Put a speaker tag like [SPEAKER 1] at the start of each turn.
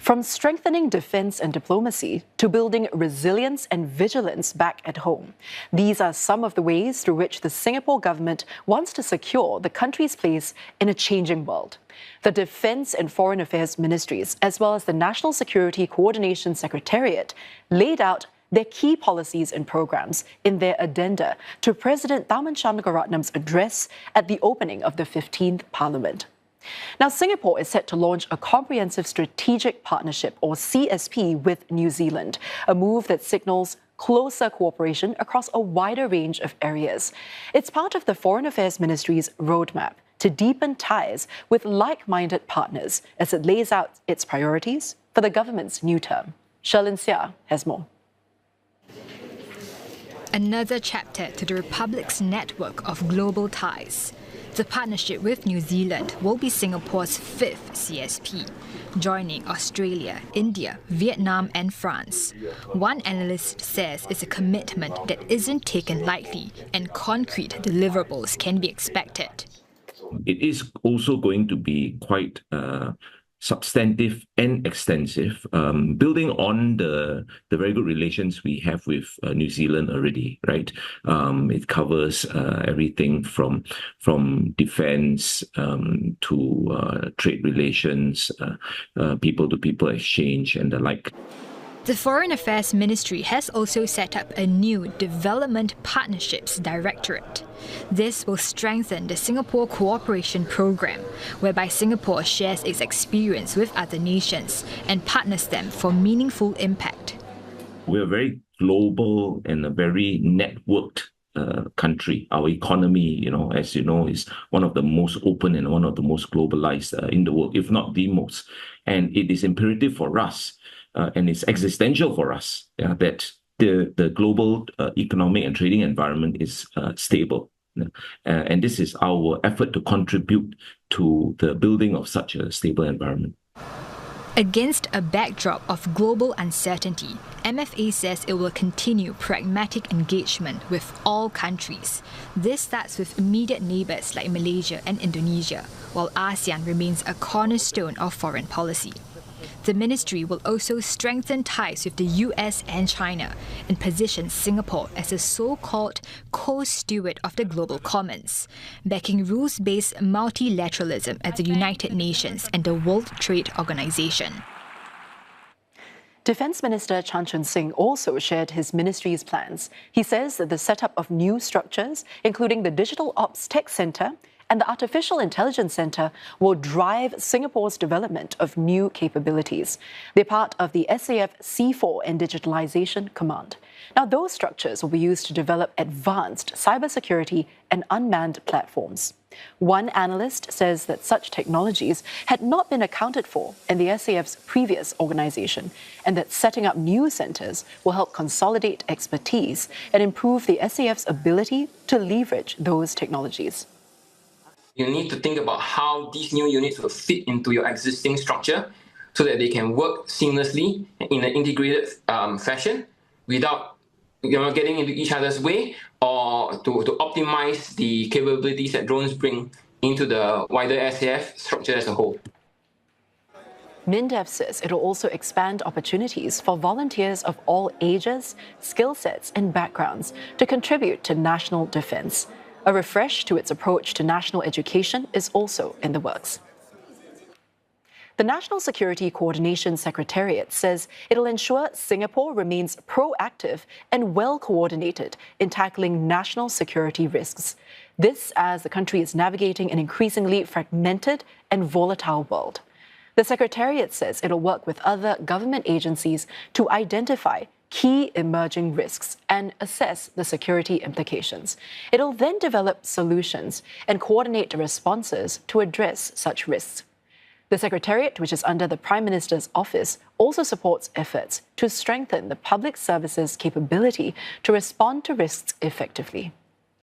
[SPEAKER 1] From strengthening defense and diplomacy to building resilience and vigilance back at home, these are some of the ways through which the Singapore government wants to secure the country's place in a changing world. The Defense and Foreign Affairs ministries, as well as the National Security Coordination Secretariat, laid out their key policies and programs in their addenda to President Tharman Shanmugaratnam's address at the opening of the 15th Parliament. Now, Singapore is set to launch a comprehensive strategic partnership, or CSP, with New Zealand, a move that signals closer cooperation across a wider range of areas. It's part of the Foreign Affairs Ministry's roadmap to deepen ties with like-minded partners as it lays out its priorities for the government's new term. Sherlyn Seah has more.
[SPEAKER 2] Another chapter to the Republic's network of global ties. The partnership with New Zealand will be Singapore's fifth CSP, joining Australia, India, Vietnam and France. One analyst says it's a commitment that isn't taken lightly and concrete deliverables can be expected.
[SPEAKER 3] It is also going to be quite substantive and extensive, building on the very good relations we have with New Zealand already, right? It covers everything from defense to trade relations, people-to-people exchange and the like.
[SPEAKER 2] The Foreign Affairs Ministry has also set up a new Development Partnerships Directorate. This will strengthen the Singapore Cooperation Programme, whereby Singapore shares its experience with other nations and partners them for meaningful impact.
[SPEAKER 3] We're a very global and a very networked country. Our economy, as you know, is one of the most open and one of the most globalized in the world, if not the most. And it is imperative for us, and it's existential for us, that the global economic and trading environment is stable. And this is our effort to contribute to the building of such a stable environment.
[SPEAKER 2] Against a backdrop of global uncertainty, MFA says it will continue pragmatic engagement with all countries. This starts with immediate neighbours like Malaysia and Indonesia, while ASEAN remains a cornerstone of foreign policy. The ministry will also strengthen ties with the US and China and position Singapore as a so-called co-steward of the global commons, backing rules-based multilateralism at the United Nations and the World Trade Organization.
[SPEAKER 1] Defence Minister Chan Chun Sing also shared his ministry's plans. He says that the setup of new structures, including the Digital Ops Tech Centre and the Artificial Intelligence Centre, will drive Singapore's development of new capabilities. They're part of the SAF C4 and Digitalisation Command. Now, those structures will be used to develop advanced cybersecurity and unmanned platforms. One analyst says that such technologies had not been accounted for in the SAF's previous organisation, and that setting up new centres will help consolidate expertise and improve the SAF's ability to leverage those technologies.
[SPEAKER 4] You need to think about how these new units will fit into your existing structure so that they can work seamlessly in an integrated fashion without getting into each other's way, or to optimize the capabilities that drones bring into the wider SAF structure as a whole.
[SPEAKER 1] MINDEF says it will also expand opportunities for volunteers of all ages, skill sets and backgrounds to contribute to national defence. A refresh to its approach to national education is also in the works. The National Security Coordination Secretariat says it'll ensure Singapore remains proactive and well-coordinated in tackling national security risks. This as the country is navigating an increasingly fragmented and volatile world. The Secretariat says it'll work with other government agencies to identify key emerging risks and assess the security implications. It'll then develop solutions and coordinate the responses to address such risks. The Secretariat, which is under the Prime Minister's office, also supports efforts to strengthen the public services capability to respond to risks effectively.